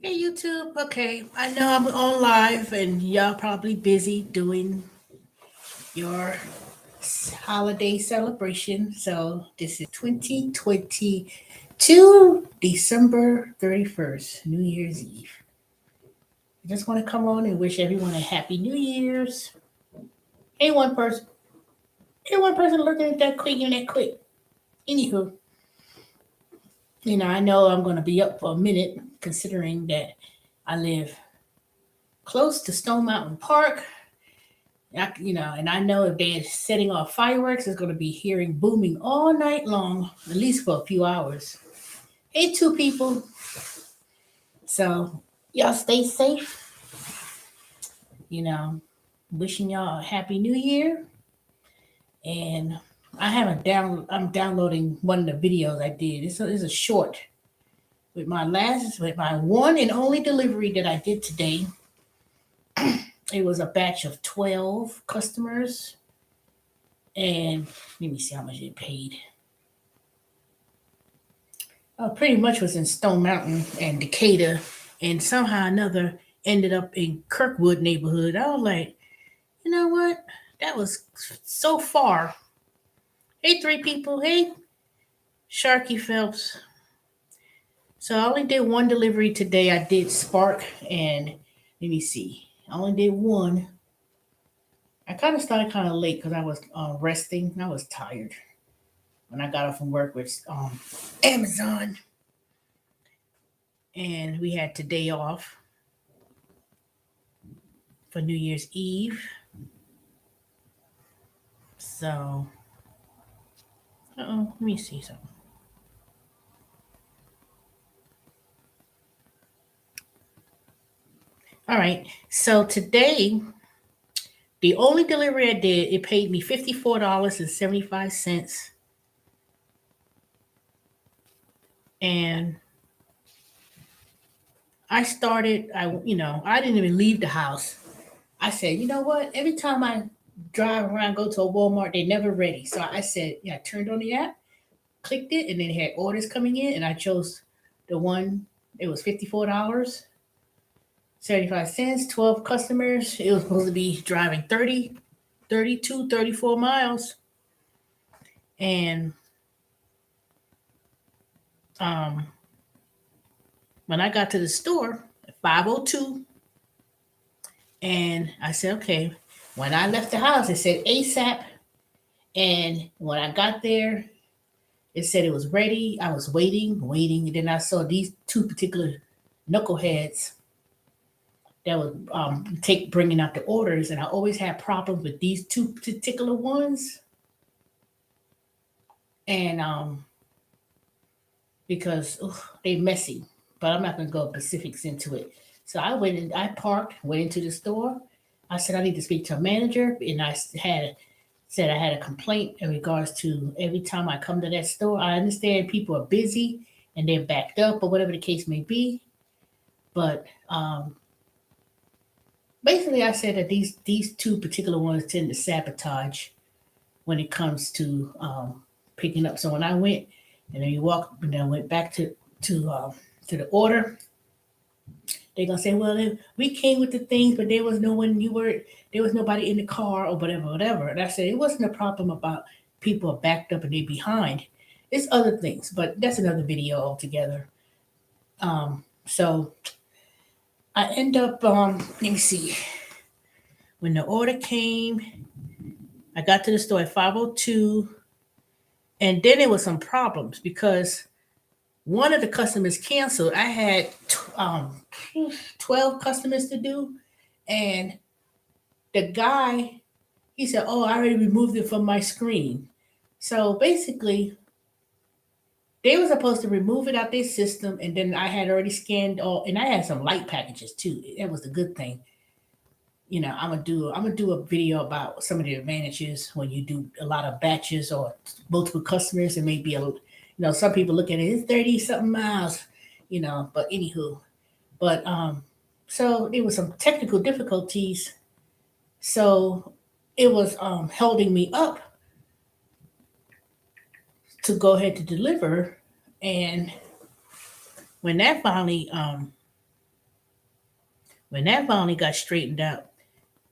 Hey YouTube, okay. I know I'm on live and y'all probably busy doing your holiday celebration. So this is 2022, December 31st, New Year's Eve. I just want to come on and wish everyone a happy New Year's. Hey one person, hey one person looking at that quick and that quick. Anywho, I know I'm gonna be up for a minute considering that I live close to Stone Mountain Park. And I know if they're setting off fireworks, it's going to be hearing booming all night long, at least for a few hours. Hey, two people. So, y'all stay safe. You know, wishing y'all a happy new year. And I'm downloading one of the videos I did. It's a short with my one and only delivery that I did today. It was a batch of 12 customers. And let me see how much it paid. Pretty much was in Stone Mountain and Decatur, and somehow or another ended up in Kirkwood neighborhood. I was like, you know what? That was so far. Hey, three people. Hey, Sharky Phelps. So I only did one delivery today. I did Spark, and let me see. I only did one. I kind of started kind of late because I was resting. I was tired when I got off from work with Amazon, and we had today off for New Year's Eve. So, let me see something. All right. So today, the only delivery I did, it paid me $54.75. And I didn't even leave the house. I said, you know what? Every time I drive around, go to a Walmart, they're never ready. So I said, yeah, I turned on the app, clicked it, and then it had orders coming in, and I chose the one. It was $54.75, 12 customers. It was supposed to be driving 30, 32, 34 miles. And um, when I got to the store at 5:02, and I said, okay, when I left the house, it said ASAP. And when I got there, it said it was ready. I was waiting. And then I saw these two particular knuckleheads that would take bringing out the orders. And I always had problems with these two particular ones. And because they messy, but I'm not going to go specifics into it. So I parked, went into the store. I said I need to speak to a manager, and I said I had a complaint in regards to every time I come to that store. I understand people are busy and they're backed up or whatever the case may be, but basically I said that these two particular ones tend to sabotage when it comes to picking up. So when I went and then you walk and then went back to the order, they're gonna say, well, we came with the things, but there was no one. There was nobody in the car or whatever. And I said it wasn't a problem about people are backed up and they behind. It's other things, but that's another video altogether. So I end up. Let me see. When the order came, I got to the store at 5:02, and then there was some problems because one of the customers canceled. I had 12 customers to do, and the guy, he said, oh, I already removed it from my screen. So basically, they were supposed to remove it out their system, and then I had already scanned all, and I had some light packages too. That was the good thing. I'm gonna do a video about some of the advantages when you do a lot of batches or multiple customers. It may be some people look at it, it's 30 something miles, but anywho. But so there was some technical difficulties. So it was holding me up to go ahead to deliver. And when that finally When that finally got straightened out,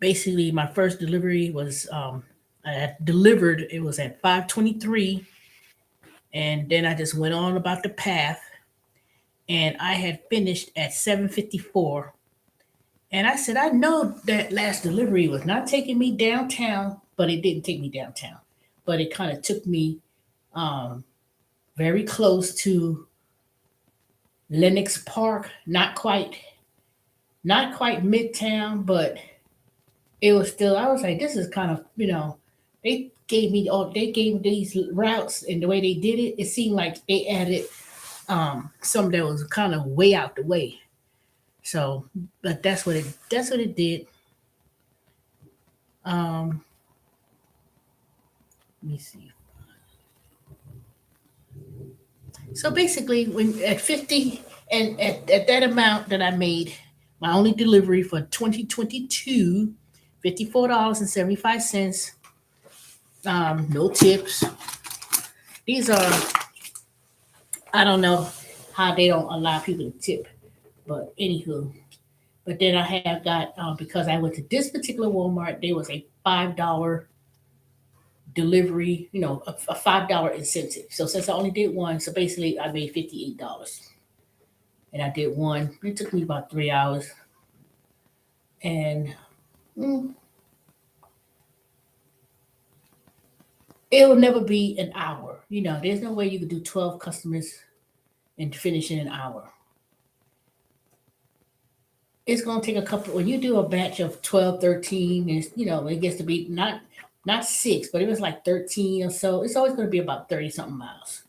basically my first delivery was I had delivered. It was at 5:23, and then I just went on about the path, and I had finished at 7:54. And I said, I know that last delivery was not taking me downtown, but it didn't take me downtown. But it kind of took me um, very close to Lenox Park, not quite midtown, but it was still. I was like, this is kind of, they gave these routes, and the way they did it, it seemed like they added some that was kind of way out the way. So, but that's what it did. Um, Let me see. So basically, when at 50 and at that amount that I made, my only delivery for 2022, $54.75. No tips. These are, I don't know how they don't allow people to tip, but anywho. But then I have got, because I went to this particular Walmart, there was a $5 delivery, a $5 incentive. So since I only did one, so basically I made $58. And I did one. It took me about 3 hours. And mm, it will never be an hour. There's no way you could do 12 customers and finish in an hour. It's going to take a couple. When you do a batch of 12, 13, and it gets to be not six, but it was like 13 or so. It's always going to be about 30 something miles.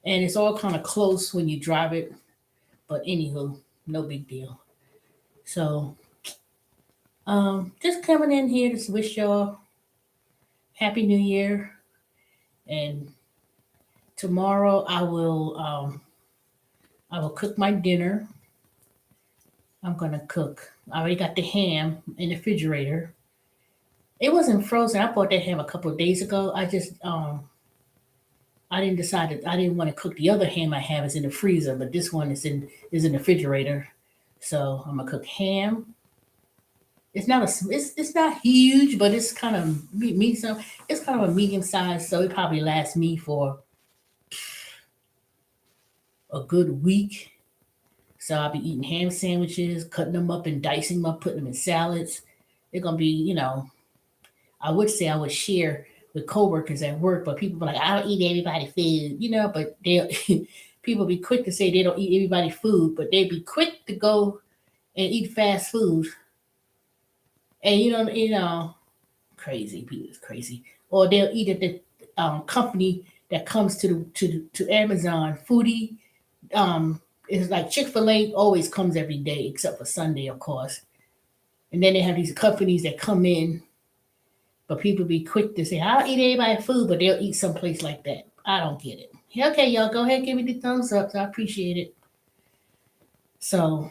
And it's all kind of close when you drive it. But anywho, no big deal. So just coming in here to wish y'all Happy New Year. And tomorrow I will cook my dinner. I'm gonna cook. I already got the ham in the refrigerator. It wasn't frozen. I bought that ham a couple of days ago. I didn't decide that I didn't want to cook the other ham I have is in the freezer, but this one is in the refrigerator. So I'm gonna cook ham. It's not huge, but it's kind of medium. It's kind of a medium size, so it probably lasts me for a good week. So I'll be eating ham sandwiches, cutting them up and dicing them up, putting them in salads. They're gonna be, I would say I would share with coworkers at work, but people be like, I don't eat everybody food, but they'll people be quick to say they don't eat everybody food, but they'd be quick to go and eat fast food. And crazy people is crazy. Or they'll eat at the company that comes to Amazon. Foodie, it's like Chick-fil-A always comes every day except for Sunday, of course. And then they have these companies that come in, but people be quick to say, I'll eat everybody's food, but they'll eat someplace like that. I don't get it. Okay, y'all, go ahead, give me the thumbs up. I appreciate it. So,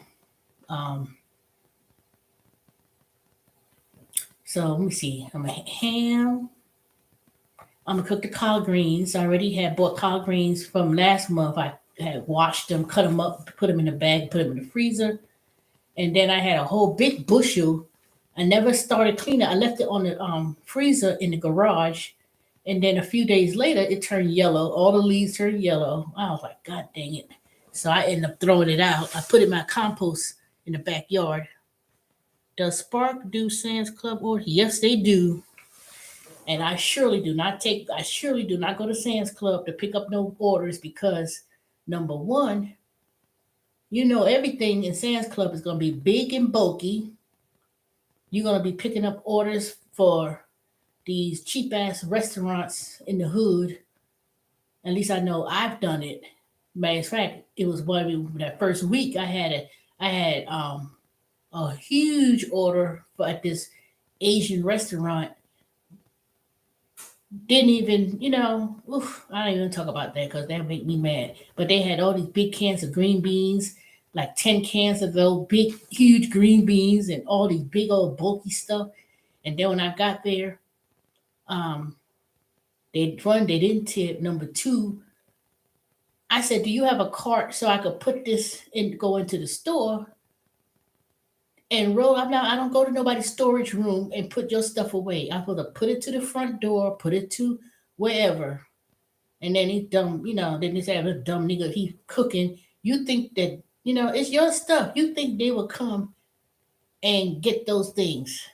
um, let me see. I'm a ham. I'm gonna cook the collard greens. I already had bought collard greens from last month. I had washed them, cut them up, put them in a bag, put them in the freezer, and then I had a whole big bushel. I never started cleaning. I left it on the freezer in the garage, and then a few days later, it turned yellow. All the leaves turned yellow. I was like, God dang it! So I ended up throwing it out. I put it in my compost in the backyard. Does Spark do Sam's Club order? Yes, they do. And I surely do not go to Sam's Club to pick up no orders because number one, everything in Sam's Club is gonna be big and bulky. You're gonna be picking up orders for these cheap ass restaurants in the hood. At least I know I've done it. Matter of fact, it was that first week I had a huge order for at this Asian restaurant. Didn't even, oof, I don't even talk about that because that make me mad. But they had all these big cans of green beans, like 10 cans of those big, huge green beans and all these big old bulky stuff. And then when I got there, um, they didn't tip. Number two, I said, do you have a cart so I could put this and go into the store? and roll. I don't go to nobody's storage room and put your stuff away. I'm going to put it to the front door, put it to wherever. And then he's dumb, then they say, a dumb nigga, he cooking. You think that, it's your stuff. You think they will come and get those things.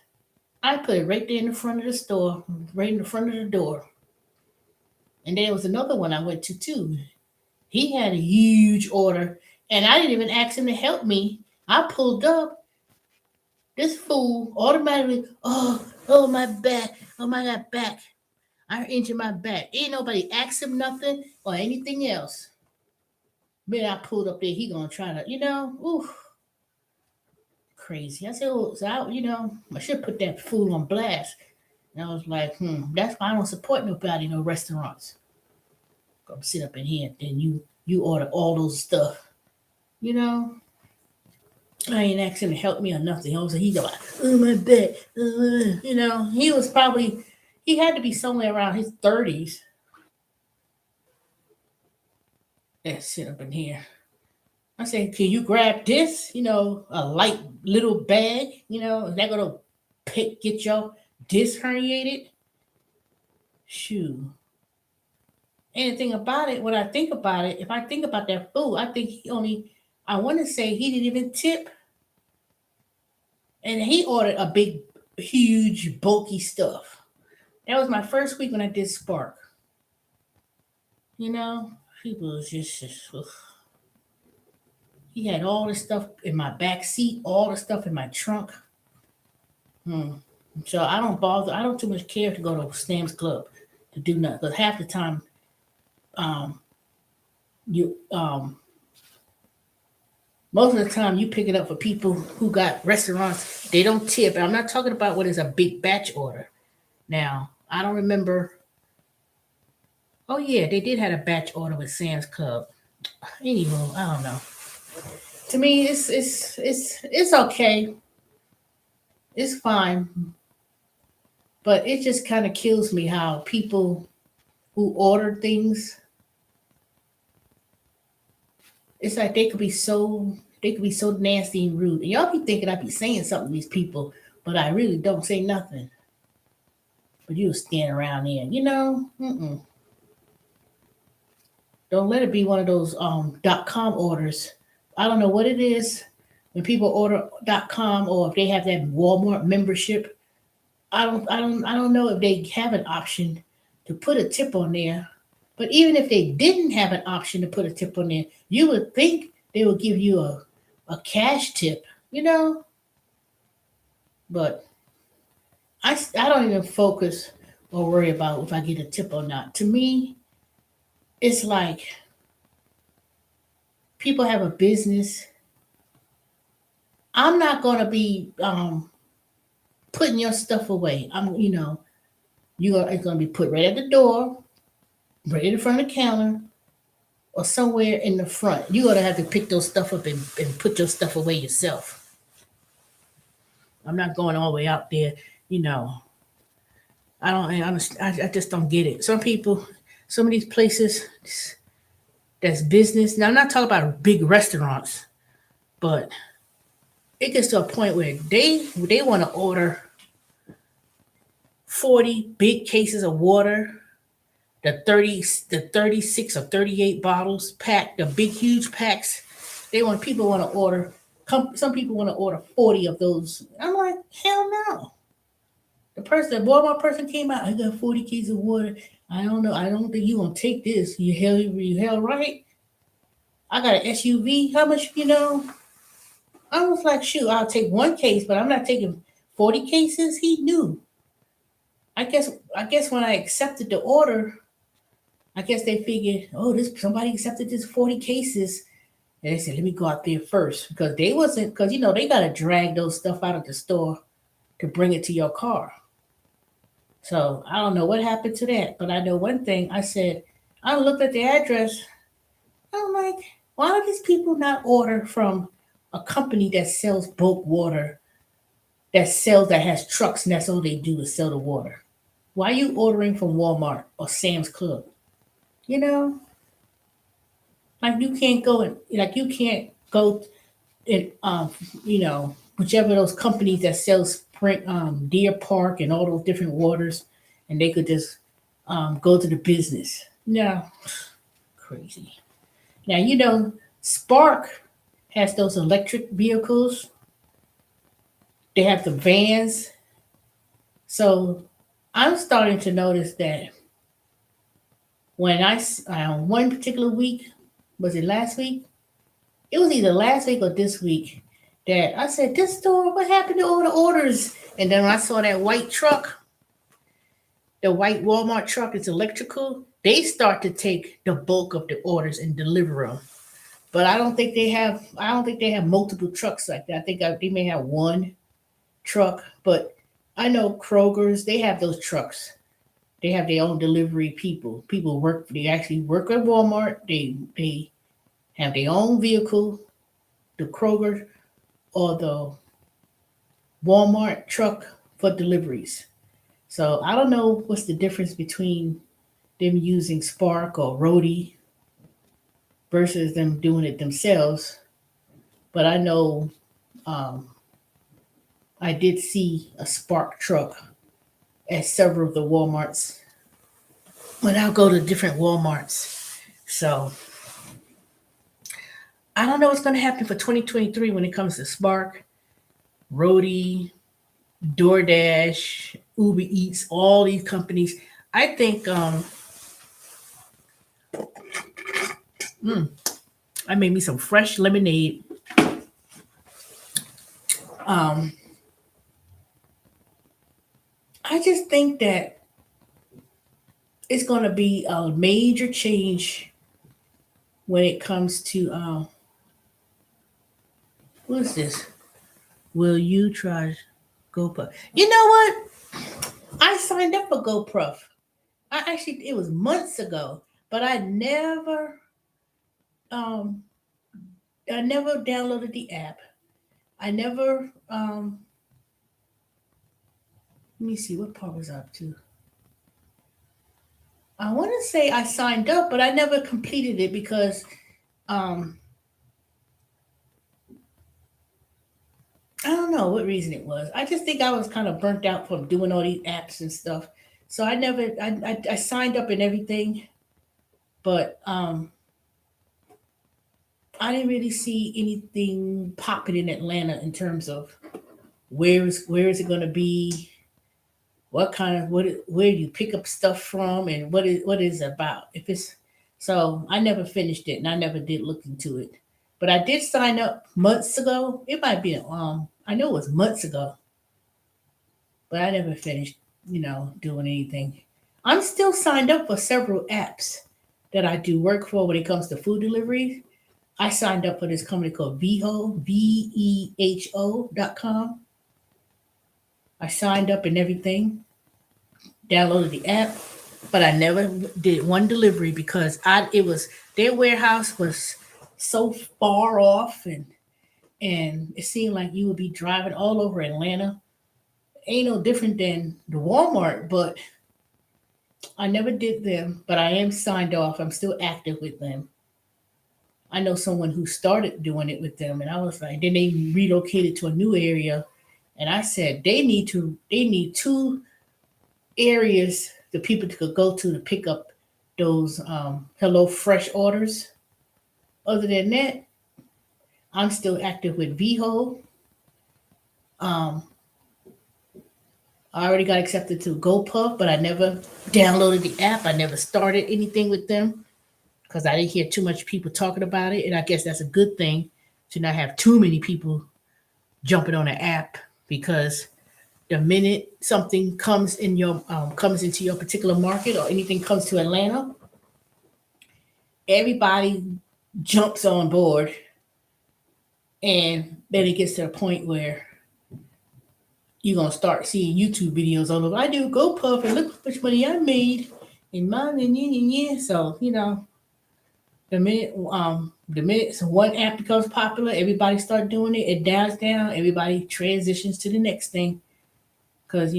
I put it right there in the front of the store, right in the front of the door. And there was another one I went to too. He had a huge order, and I didn't even ask him to help me. I pulled up. This fool automatically, oh my back, oh my god back. I injured my back. Ain't nobody asked him nothing or anything else. Man, I pulled up there. He gonna try to, ooh, crazy. I said, oh, so I should put that fool on blast. And I was like, that's why I don't support nobody, no restaurants. Come sit up in here, then you order all those stuff. You know, I ain't asking to help me or nothing. He go like, oh my back. He was probably he had to be somewhere around his 30s. And sit up in here. I said, can you grab this? A light little bag. Is that gonna get your disc herniated? Shoot. Anything about it, when I think about it, if I think about that food, I think I want to say he didn't even tip. And he ordered a big, huge, bulky stuff. That was my first week when I did Spark. People was just ugh. He had all the stuff in my back seat, all the stuff in my trunk. Hmm. So I don't bother. I don't too much care to go to Sam's Club to do nothing. Because half the time, um, you most of the time you pick it up for people who got restaurants. They don't tip. And I'm not talking about when it's a big batch order. Now I don't remember. Oh yeah, they did have a batch order with Sam's Club. Anyway, I don't know. To me, it's okay. It's fine, but it just kind of kills me how people who order things, it's like they could be so nasty and rude. And y'all be thinking I be saying something to these people, but I really don't say nothing. But you stand around there, don't let it be one of those .com orders. I don't know what it is when people order .com or if they have that Walmart membership. I don't know if they have an option to put a tip on there. But even if they didn't have an option to put a tip on there, you would think they would give you a cash tip, you know? But I don't even focus or worry about if I get a tip or not. To me, it's like people have a business. I'm not going to be putting your stuff away. It's going to be put right at the door, right in front of the counter, or somewhere in the front. You're going to have to pick those stuff up and put your stuff away yourself. I'm not going all the way out there, you know. I just don't get it. Some of these places that's business. Now I'm not talking about big restaurants, but it gets to a point where they want to order 40 big cases of water, the 36 or 38 bottles packed, the big huge packs. People want to order. Some people want to order 40 of those. I'm like, hell no. The Walmart person came out. I got 40 cases of water. I don't know. I don't think you gonna take this. You hell right. I got an SUV. How much? I was like, shoot, I'll take one case, but I'm not taking 40 cases. He knew. I guess when I accepted the order, I guess they figured, oh, this somebody accepted this 40 cases. And they said, let me go out there first. Because they gotta drag those stuff out of the store to bring it to your car. So I don't know what happened to that, but I know one thing. I looked at the address. I'm like, why do these people not order from a company that sells bulk water, that has trucks, and that's all they do is sell the water? Why are you ordering from Walmart or Sam's Club? You know, like you can't go and you can't go and you know whichever of those companies that sell Spring, Deer Park and all those different waters, and they could just go to the business. No, crazy. Now Spark has those electric vehicles. They have the vans. So I'm starting to notice that when one particular week, was it last week? It was either last week or this week that I said, "This store, what happened to all the orders?" And then when I saw that white truck, the white Walmart truck, it's electrical. They start to take the bulk of the orders and deliver them. But I don't think they have. I don't think they have multiple trucks like that. I think they may have one truck, but I know Kroger's. They have those trucks. They have their own delivery people. People work. They actually work at Walmart. They have their own vehicle, the Kroger or the Walmart truck for deliveries. So I don't know what's the difference between them using Spark or Roadie versus them doing it themselves. But I know um, I did see a Spark truck at several of the Walmarts when I go to different Walmarts. So I don't know what's going to happen for 2023 when it comes to Spark, Roadie, DoorDash, Uber Eats, all these companies. I think I made me some fresh lemonade. Um, I just think that it's going to be a major change when it comes to what is this? Will you try GoPuff? You know what? I signed up for GoPuff. It was months ago, but um I never downloaded the app. I never let me see what part was I up to. I want to say I signed up, but I never completed it because um I don't know what reason it was. I just think I was kind of burnt out from doing all these apps and stuff. So I signed up and everything, but I didn't really see anything popping in Atlanta in terms of where is it going to be, what kind of where do you pick up stuff from, and what is it about. If it's so, I never finished it and I never did look into it, but I did sign up months ago. It might be I know it was months ago, but I never finished doing anything. I'm still signed up for several apps that I do work for when it comes to food delivery. I signed up for this company called Veho, VEHO.com. I signed up and everything, downloaded the app, but I never did one delivery because their warehouse was so far off, and it seemed like you would be driving all over Atlanta. Ain't no different than the Walmart, but I never did them, but I am signed off. I'm still active with them. I know someone who started doing it with them, and I was like, then they relocated to a new area, and I said they need two areas the people could go to pick up those Hello Fresh orders. Other than that, I'm still active with VHO. Um, I already got accepted to GoPuff, but I never downloaded the app. I never started anything with them because I didn't hear too much people talking about it, and I guess that's a good thing to not have too many people jumping on an app because the minute something comes into your particular market or anything comes to Atlanta, everybody jumps on board, and then it gets to a point where you're gonna start seeing YouTube videos all over. I do GoPuff and look how much money I made in mine and. So the minute one app becomes popular, everybody start doing it. It dies down. Everybody transitions to the next thing because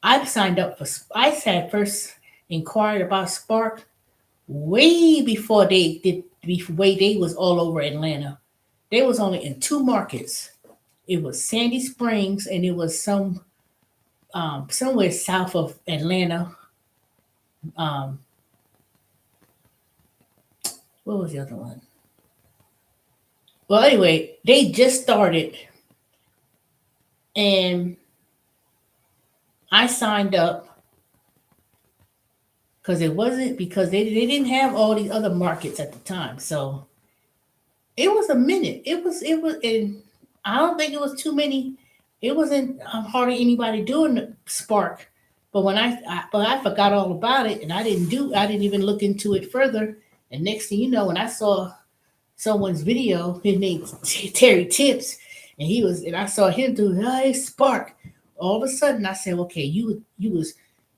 I've signed up for. I had first inquired about Spark way before they did. Way they was all over Atlanta. They was only in two markets, It was Sandy Springs, and it was somewhere south of Atlanta. Um, what was the other one? Well, anyway, they just started, and I signed up because it wasn't because they didn't have all these other markets at the time. So it was a minute. It was, and I don't think it was too many. It wasn't hardly anybody doing the Spark. But but I forgot all about it, and I didn't even look into it further. And next thing you know, when I saw someone's video, his name's Terry Tips, and I saw him do hey Spark. All of a sudden, I said, okay, you was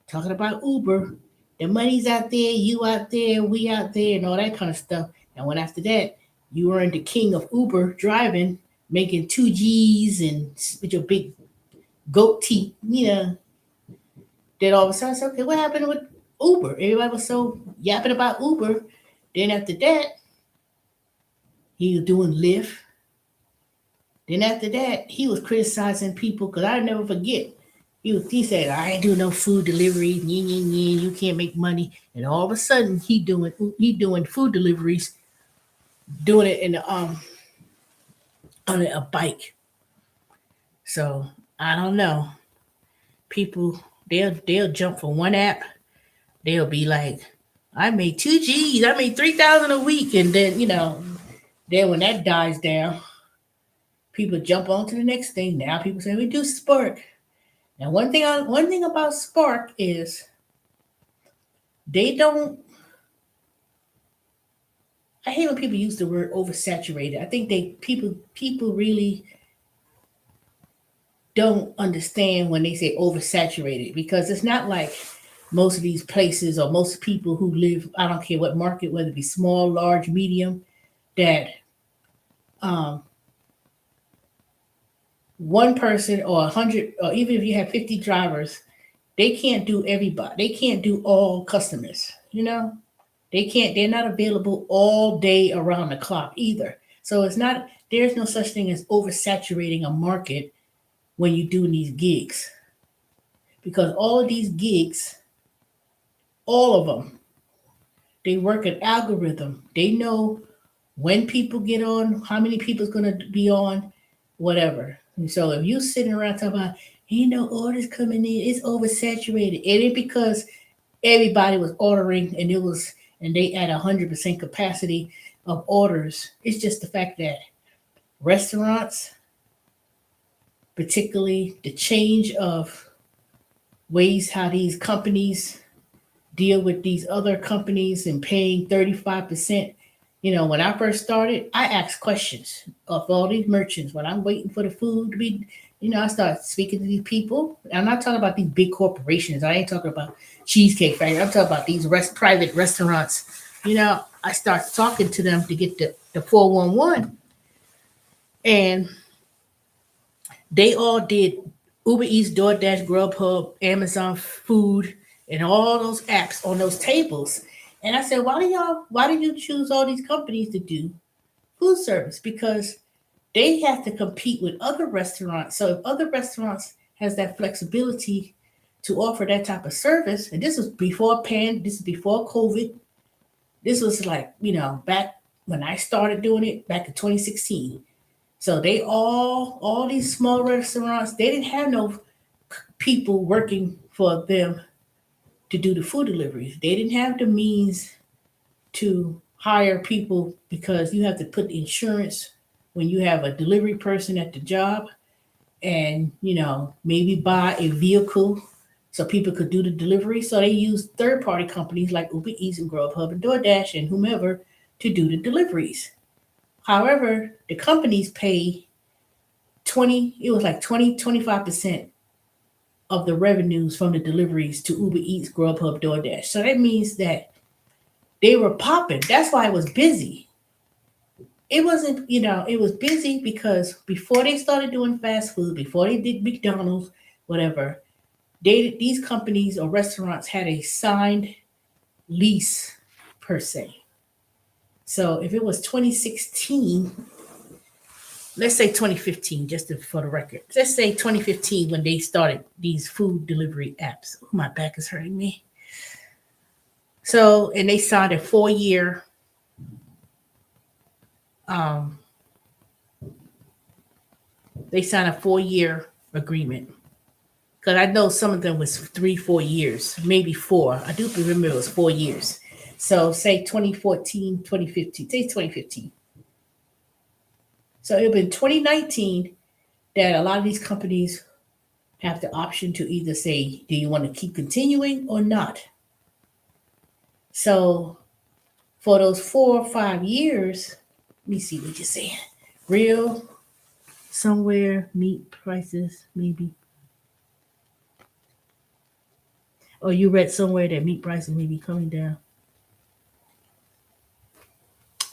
talking about Uber, the money's out there, you out there, we out there, and all that kind of stuff. And when after that, you were the king of Uber driving, making 2 G's and with your big goat teeth, Then all of a sudden, I said, okay, what happened with Uber? Everybody was so yapping about Uber. Then after that, he was doing Lyft. Then after that, he was criticizing people because I never forget. He said, I ain't doing no food delivery, you can't make money. And all of a sudden he doing food deliveries, doing it in on a bike. So I don't know. People they'll jump from one app, they'll be like, I made 2 G's, I made 3,000 a week, and then when that dies down, people jump on to the next thing. Now people say we do Spark. Now one thing about Spark is they don't. I hate when people use the word oversaturated. I think people really don't understand when they say oversaturated, because it's not like most of these places or most people who live, I don't care what market, whether it be small, large, medium, that um, one person or 100, or even if you have 50 drivers, they can't do everybody. They can't do all customers. They're not available all day around the clock either. So there's no such thing as oversaturating a market when you do these gigs, because all of these gigs, all of them, they work an algorithm. They know when people get on, how many people's going to be on, whatever. And so if you sitting around talking about, ain't no orders coming in, it's oversaturated. It ain't because everybody was ordering and they at 100% capacity of orders. It's just the fact that restaurants, particularly the change of ways how these companies deal with these other companies and paying 35%. When I first started, I asked questions of all these merchants when I'm waiting for the food to be, I started speaking to these people. I'm not talking about these big corporations. I ain't talking about Cheesecake Factory. I'm talking about these private restaurants. I start talking to them to get the 411. And they all did Uber Eats, DoorDash, Grubhub, Amazon Food, and all those apps on those tables. And I said, why did you choose all these companies to do food service? Because they have to compete with other restaurants. So if other restaurants has that flexibility to offer that type of service, and this is before COVID. This was like, back when I started doing it back in 2016. So they all these small restaurants, they didn't have no people working for them to do the food deliveries. They didn't have the means to hire people because you have to put insurance when you have a delivery person at the job, and maybe buy a vehicle so people could do the delivery. So they use third party companies like Uber Eats and Grubhub and DoorDash and whomever to do the deliveries. However, the companies pay 25% of the revenues from the deliveries to Uber Eats, Grubhub, DoorDash. So that means that they were popping. That's why it was busy. It wasn't, it was busy because before they started doing fast food, before they did McDonald's, whatever, these companies or restaurants had a signed lease per se. So if it was 2016, let's say 2015, for the record. Let's say 2015 when they started these food delivery apps. Oh, my back is hurting me. So, and they signed a 4-year um, agreement. Because I know some of them was 3-4 years, maybe 4. I do remember it was 4 years. So say 2014, 2015, say 2015. So it would been 2019 that a lot of these companies have the option to either say, do you want to keep continuing or not? So for those 4 or 5 years, let me see what you're saying. Real, somewhere, meat prices, maybe. Or you read somewhere that meat prices may be coming down.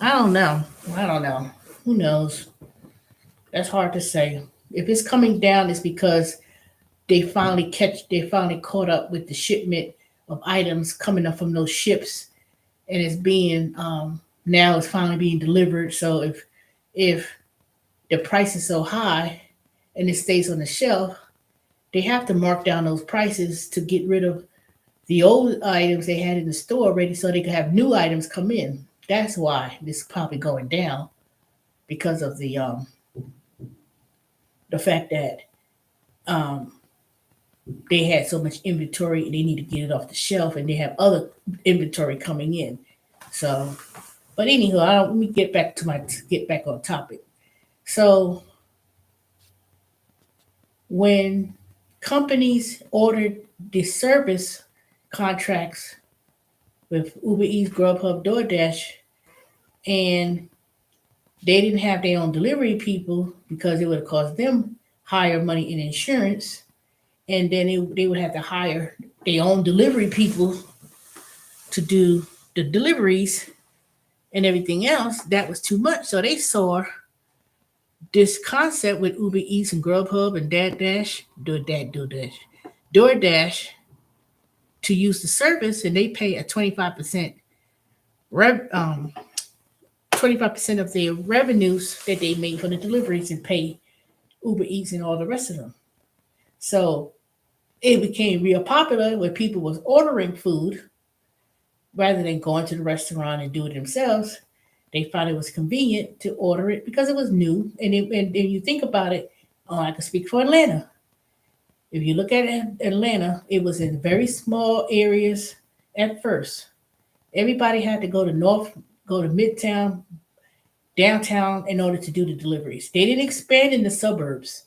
I don't know. Who knows? That's hard to say. If it's coming down, it's because they finally caught up with the shipment of items coming up from those ships, and it's being now it's finally being delivered. So if the price is so high and it stays on the shelf, they have to mark down those prices to get rid of the old items they had in the store already, so they could have new items come in. That's why this is probably going down, because of the fact that um, they had so much inventory and they need to get it off the shelf, and they have other inventory coming in. So, but anywho, let me get back on topic. So when companies ordered the service contracts with Uber Eats, Grubhub, DoorDash, and they didn't have their own delivery people because it would have cost them higher money in insurance, and then they would have to hire their own delivery people to do the deliveries and everything else. That was too much. So they saw this concept with Uber Eats and Grubhub and DoorDash to use the service, and they pay a 25% rev, 25% of their revenues that they made from the deliveries and pay Uber Eats and all the rest of them. So it became real popular where people was ordering food rather than going to the restaurant and do it themselves. They found it was convenient to order it because it was new. And you think about it, I can speak for Atlanta. If you look at Atlanta, it was in very small areas at first. Everybody had to go to Midtown, downtown in order to do the deliveries. They didn't expand in the suburbs.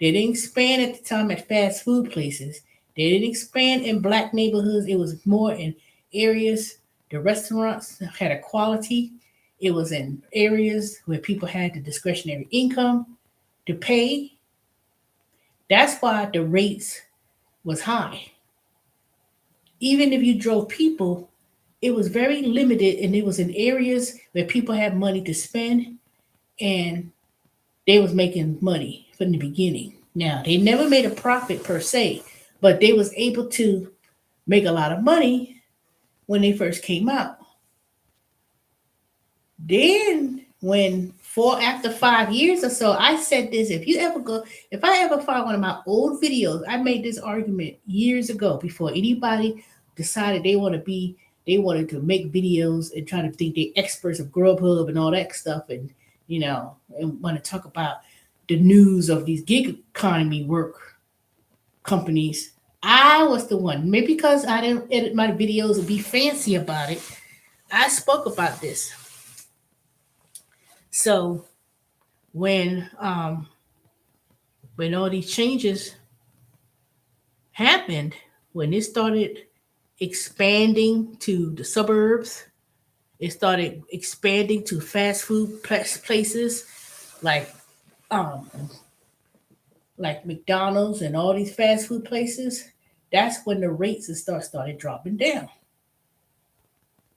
They didn't expand at the time at fast food places. They didn't expand in black neighborhoods. It was more in areas. The restaurants had a quality. It was in areas where people had the discretionary income to pay. That's why the rates was high. Even if you drove people, it was very limited, and it was in areas where people had money to spend, and they was making money from the beginning. Now they never made a profit per se, but they was able to make a lot of money when they first came out. Then when for after 5 years or so, I said this: if I ever find one of my old videos, I made this argument years ago before anybody decided they wanted to make videos and try to think they experts of Grubhub and all that stuff, and and want to talk about the news of these gig economy work companies. I was the one, maybe because I didn't edit my videos and be fancy about it. I spoke about this. So when when all these changes happened, when it started expanding to the suburbs, it started expanding to fast food places like um, like McDonald's and all these fast food places. That's when the rates and stuff started dropping down.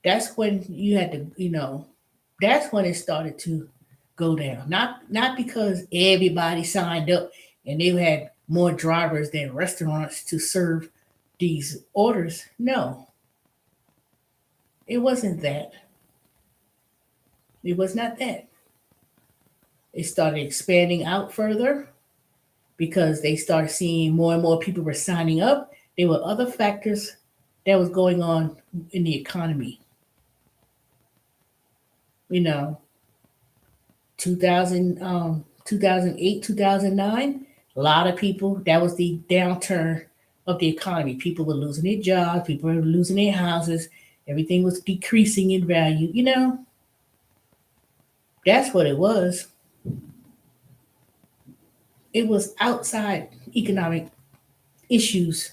That's when you had to, that's when it started to go down. Not because everybody signed up and they had more drivers than restaurants to serve these orders. No, it wasn't that. It was not that. it started expanding out further because they started seeing more and more people were signing up. There were other factors that was going on in the economy. You know, 2008, 2009, a lot of people, that was the downturn of the economy. People were losing their jobs, people were losing their houses, everything was decreasing in value. That's what it was. It was outside economic issues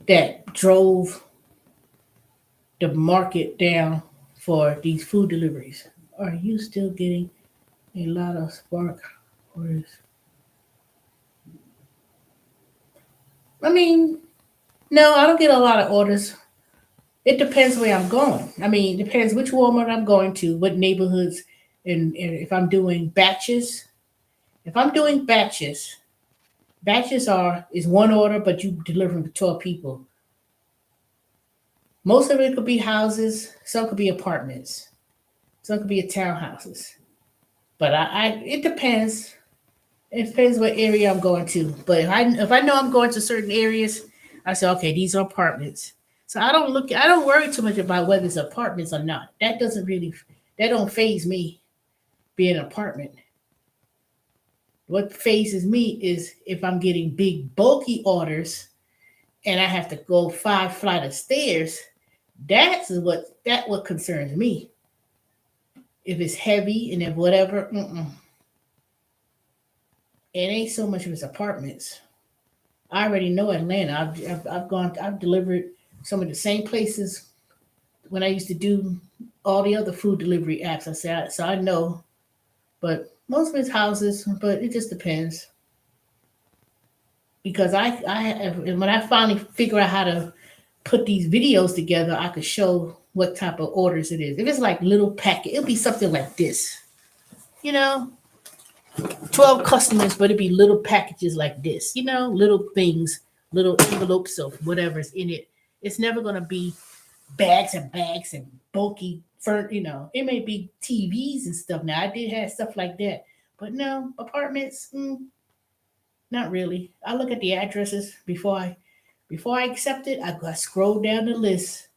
that drove the market down for these food deliveries. Are you still getting a lot of spark orders? I mean, no, I don't get a lot of orders. It depends where I'm going. I mean, it depends which Walmart I'm going to, what neighborhoods, and if I'm doing batches. If I'm doing batches, batches is one order, but you deliver them to 12 people. Most of it could be houses, some could be apartments, some could be townhouses. But it depends. It depends what area I'm going to. But if I know I'm going to certain areas, I say, okay, these are apartments. So I don't worry too much about whether it's apartments or not. That don't phase me being an apartment. What phases me is if I'm getting big bulky orders and I have to go 5 flight of stairs. What concerns me. If it's heavy and if whatever, it ain't so much of his apartments. I already know Atlanta. I've delivered some of the same places when I used to do all the other food delivery apps. So I know, but most of his houses, but it just depends. Because when I finally figure out how to put these videos together, I could show what type of orders it is. If it's like little packet, it'll be something like this. You know, 12 customers, but it'd be little packages like this, little things, little envelopes of whatever's in it. It's never going to be bags and bags and bulky it may be TVs and stuff. Now I did have stuff like that, but no apartments, not really. I look at the addresses before I accept it. I scroll down the list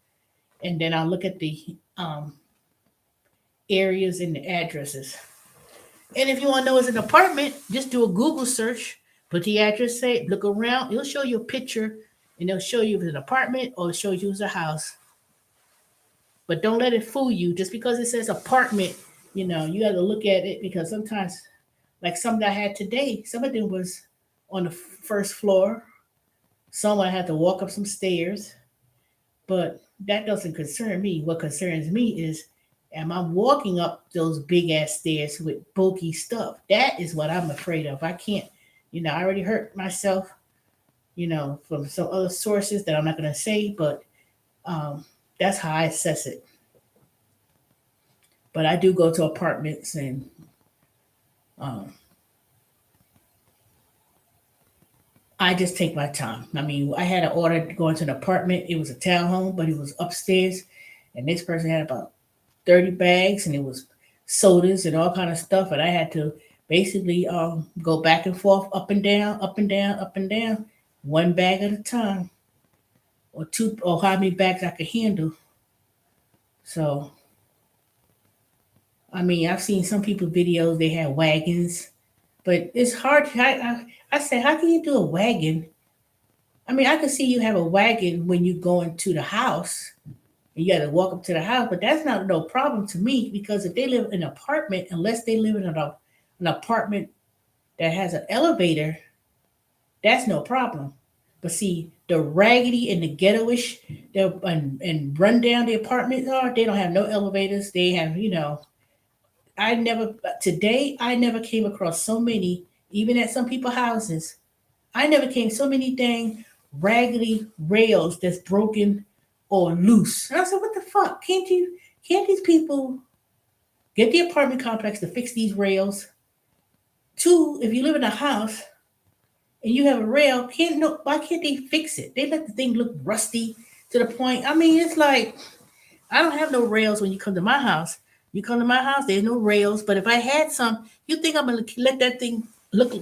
and then I look at the areas and the addresses. And if you want to know it's an apartment, just do a Google search, put the address, say, look around. It'll show you a picture, and it'll show you if it's an apartment or it shows you it's a house. But don't let it fool you. Just because it says apartment, you got to look at it because sometimes, like some that I had today, some of them was on the first floor. Some I had to walk up some stairs. But that doesn't concern me. What concerns me is am I walking up those big ass stairs with bulky stuff? That is what I'm afraid of. I can't, I already hurt myself, from some other sources that I'm not going to say, but that's how I assess it. But I do go to apartments and um, I just take my time. I mean, I had an order to go into an apartment. It was a townhome, but it was upstairs. And this person had about 30 bags and it was sodas and all kind of stuff. And I had to basically go back and forth, up and down, up and down, up and down, one bag at a time, or two, or how many bags I could handle. So, I mean, I've seen some people videos, they have wagons, but it's hard. I say, how can you do a wagon? I mean, I can see you have a wagon when you go into the house and you got to walk up to the house, but that's not no problem to me because if they live in an apartment, unless they live in an apartment that has an elevator, that's no problem. But see, the raggedy and the ghettoish, and run down the apartments are, they don't have no elevators. They have, I never came across so many, even at some people's houses, I never came so many dang raggedy rails that's broken or loose. And I said, what the fuck? Can't these people get the apartment complex to fix these rails? Two, if you live in a house and you have a rail, why can't they fix it? They let the thing look rusty to the point. I mean, it's like I don't have no rails when you come to my house. You come to my house, there's no rails. But if I had some, you think I'm gonna let that thing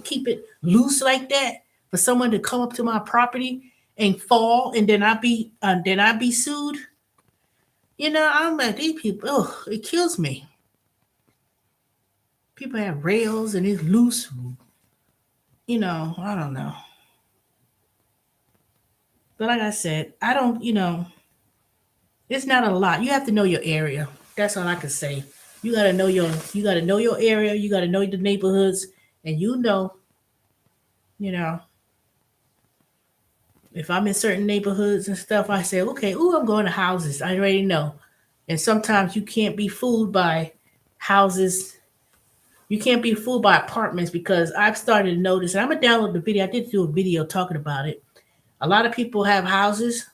keep it loose like that for someone to come up to my property and fall, and then I be sued? I'm like, these people. Oh, it kills me. People have rails and it's loose. I don't know. But like I said, I don't. It's not a lot. You have to know your area. That's all I can say. You gotta know your area. You gotta know the neighborhoods, and you know, if I'm in certain neighborhoods and stuff, I say, okay, ooh, I'm going to houses. I already know. And sometimes you can't be fooled by houses. You can't be fooled by apartments because I've started to notice, and I'm gonna download the video. I did do a video talking about it. A lot of people have houses,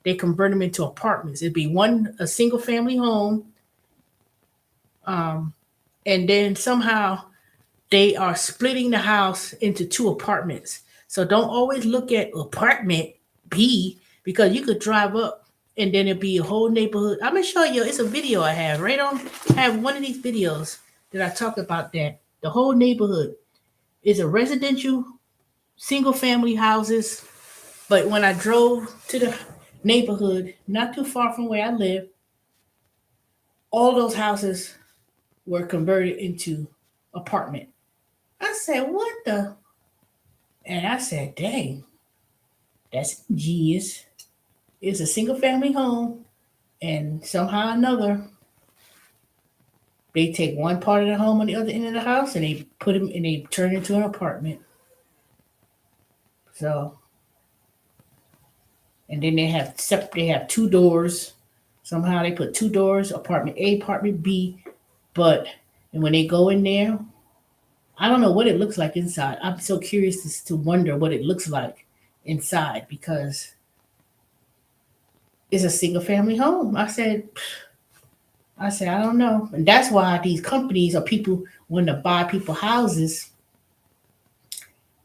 they convert them into apartments. It'd be a single family home, um, and then somehow they are splitting the house into two apartments. So don't always look at apartment B because you could drive up and then it'd be a whole neighborhood. I'm gonna show you. It's a video I have right on. I have one of these videos that I talk about that the whole neighborhood is a residential single family houses. But when I drove to the neighborhood, not too far from where I live, all those houses were converted into apartment. I said, what the? And I said, dang, that's genius. It's a single family home, and somehow or another, they take one part of the home on the other end of the house and they put them and they turn it into an apartment. So, and then they have two doors. Somehow they put two doors, apartment A, apartment B. But and when they go in there, I don't know what it looks like inside. I'm so curious to wonder what it looks like inside because it's a single family home. I don't know. And that's why these companies or people when to buy people houses,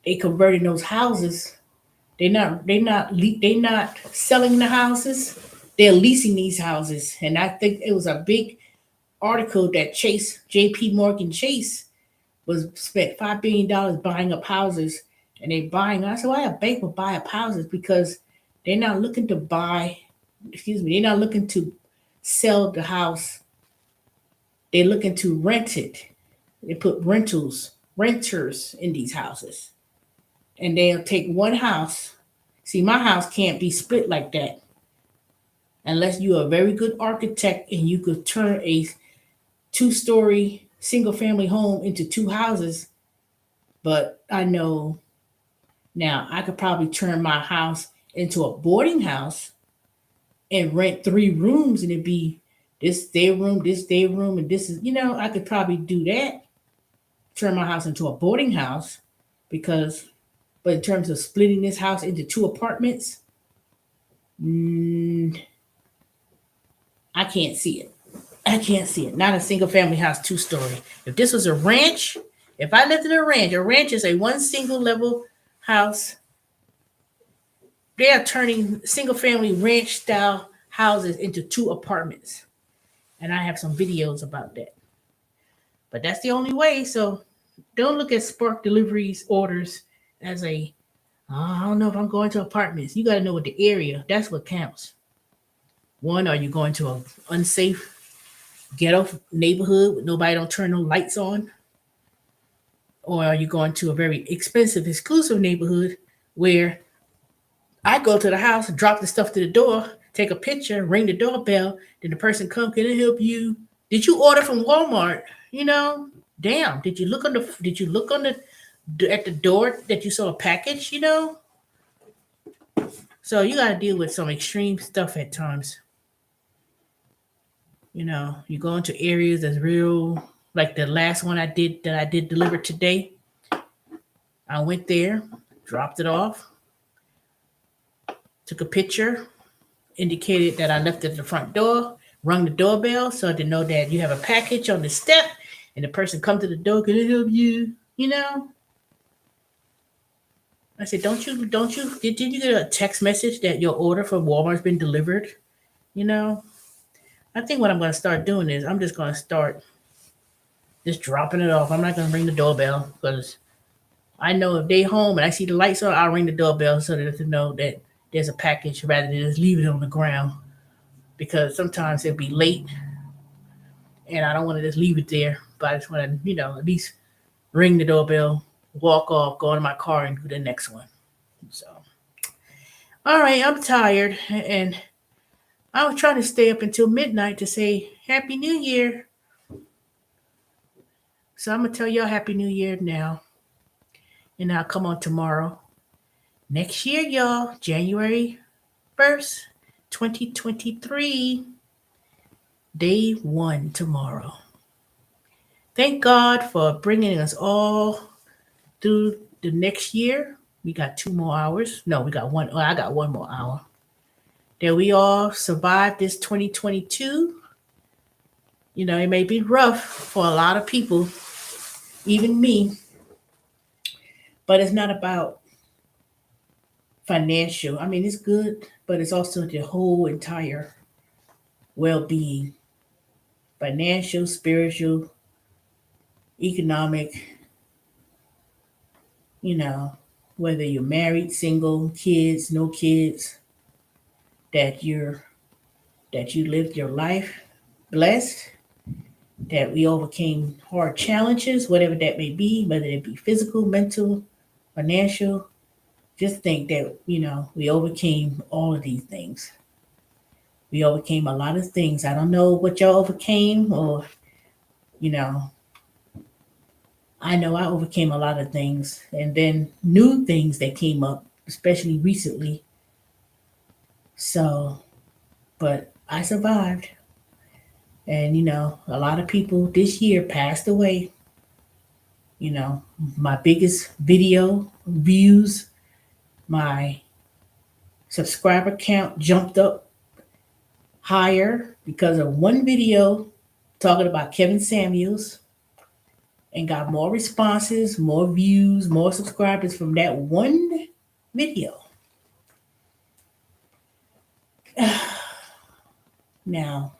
they converting those houses. They're not selling the houses. They're leasing these houses. And I think it was a big article that JP Morgan Chase was spent $5 billion buying up houses, and they buying. I said, why a bank would buy up houses? Because they're not looking to buy. Excuse me, they're not looking to sell the house. They're looking to rent it. They put renters in these houses, and they'll take one house. See, my house can't be split like that unless you're a very good architect and you could turn a two-story single family home into two houses. But I know now I could probably turn my house into a boarding house and rent three rooms, and it'd be this day room, and this is, I could probably do that, turn my house into a boarding house because, but in terms of splitting this house into two apartments, mm, I can't see it. I can't see it. Not a single family house, two-story. If this was a ranch, if I lived in a ranch is a one single level house. They are turning single family ranch style houses into two apartments. And I have some videos about that. But that's the only way. So don't look at Spark Deliveries orders as I don't know if I'm going to apartments. You got to know what the area. That's what counts. One, are you going to an unsafe ghetto neighborhood with nobody don't turn no lights on? Or are you going to a very expensive, exclusive neighborhood where I go to the house, drop the stuff to the door, take a picture, ring the doorbell, then the person come, can I help you? Did you order from Walmart? Damn. Did you look on the at the door that you saw a package? So you got to deal with some extreme stuff at times. You go into areas that's real, like the last one I did deliver today. I went there, dropped it off, took a picture, indicated that I left it at the front door, rung the doorbell so to know that you have a package on the step, and the person come to the door, can I help you? I said, did you get a text message that your order from Walmart's been delivered? You know, I think what I'm going to start doing is I'm just going to start just dropping it off. I'm not going to ring the doorbell because I know if they home and I see the lights on, I'll ring the doorbell so that they know that there's a package rather than just leave it on the ground. Because sometimes it'll be late and I don't want to just leave it there. But I just want to, at least ring the doorbell, walk off, go into my car, and do the next one. So, all right, I'm tired, and I was trying to stay up until midnight to say Happy New Year. So I'm gonna tell y'all Happy New Year now, and I'll come on tomorrow. Next year, y'all, January 1st, 2023, day one tomorrow. Thank God for bringing us all through the next year. We got 2 more hours. No, we got one. Oh, I got 1 more hour. That we all survived this 2022. It may be rough for a lot of people, even me, but it's not about financial. I mean, it's good, but it's also the whole entire well being, financial, spiritual, economic, you know, whether you're married, single, kids, no kids, that you lived your life blessed, that we overcame hard challenges, whatever that may be, whether it be physical, mental, financial. Just think that, we overcame all of these things. We overcame a lot of things. I don't know what y'all overcame, or, you know, I know I overcame a lot of things. And then new things that came up, especially recently. So, but I survived. And, a lot of people this year passed away. You know, my biggest video views, my subscriber count jumped up higher because of one video talking about Kevin Samuels, and got more responses, more views, more subscribers from that one video. Now,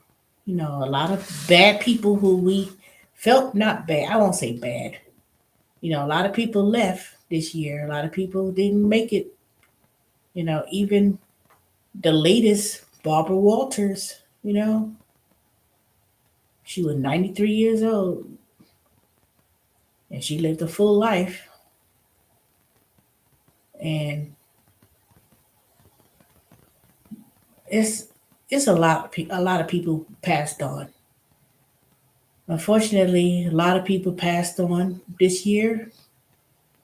a lot of bad people who we felt not bad, I won't say bad. A lot of people left this year. A lot of people didn't make it. Even the latest, Barbara Walters, she was 93 years old and she lived a full life. And it's a lot of people passed on. Unfortunately, a lot of people passed on this year.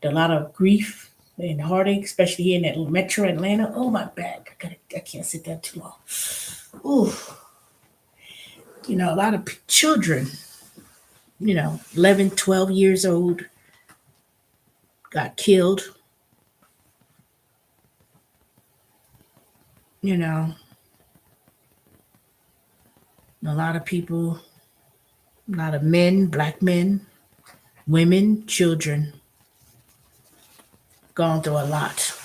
A lot of grief and heartache, especially here in that Metro Atlanta. Oh, my back! I can't sit there too long. Ooh, a lot of children. 11, 12 years old got killed. A lot of people, a lot of men, black men, women, children, gone through a lot.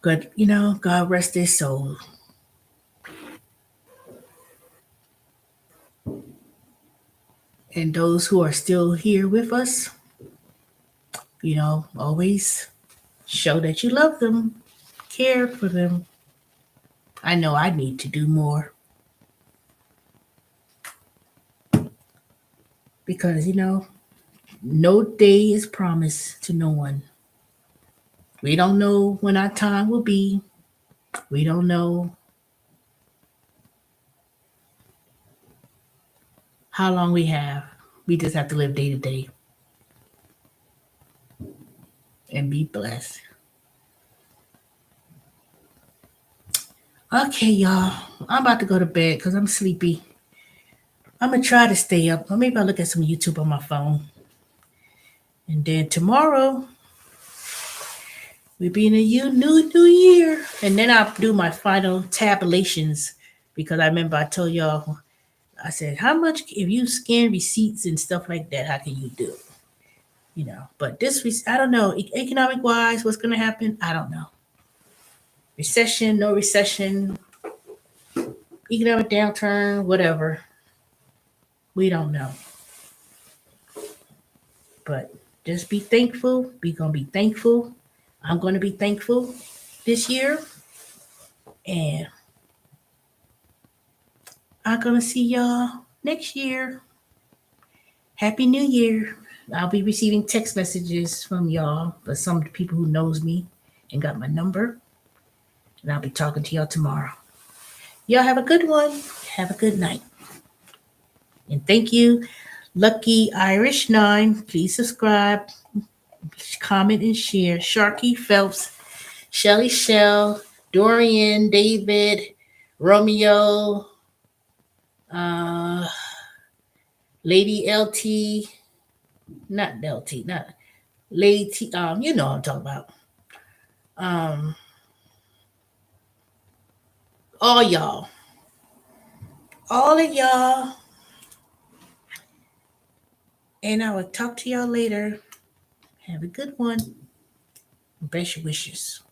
But, God rest their soul. And those who are still here with us, always show that you love them, care for them. I know I need to do more. Because, no day is promised to no one. We don't know when our time will be. We don't know how long we have. We just have to live day to day and be blessed. Okay, y'all. I'm about to go to bed because I'm sleepy. I'm going to try to stay up. Or maybe I'll look at some YouTube on my phone. And then tomorrow, we'll be in a new year. And then I'll do my final tabulations, because I remember I told y'all, I said, how much, if you scan receipts and stuff like that, how can you do? But I don't know, economic wise, what's going to happen? I don't know. Recession, no recession. economic downturn, whatever. We don't know. But just be thankful. We're going to be thankful. I'm going to be thankful this year. And I'm going to see y'all next year. Happy New Year. I'll be receiving text messages from y'all, but some of the people who knows me and got my number. And I'll be talking to y'all tomorrow. Y'all have a good one. Have a good night. And thank you, Lucky Irish 9. Please subscribe, comment, and share. Sharky Phelps, Shelly Shell, Dorian, David, Romeo, uh, Lady LT, not LT, not Lady T. You know what I'm talking about. All y'all, all of y'all, and I will talk to y'all later. Have a good one. Best wishes.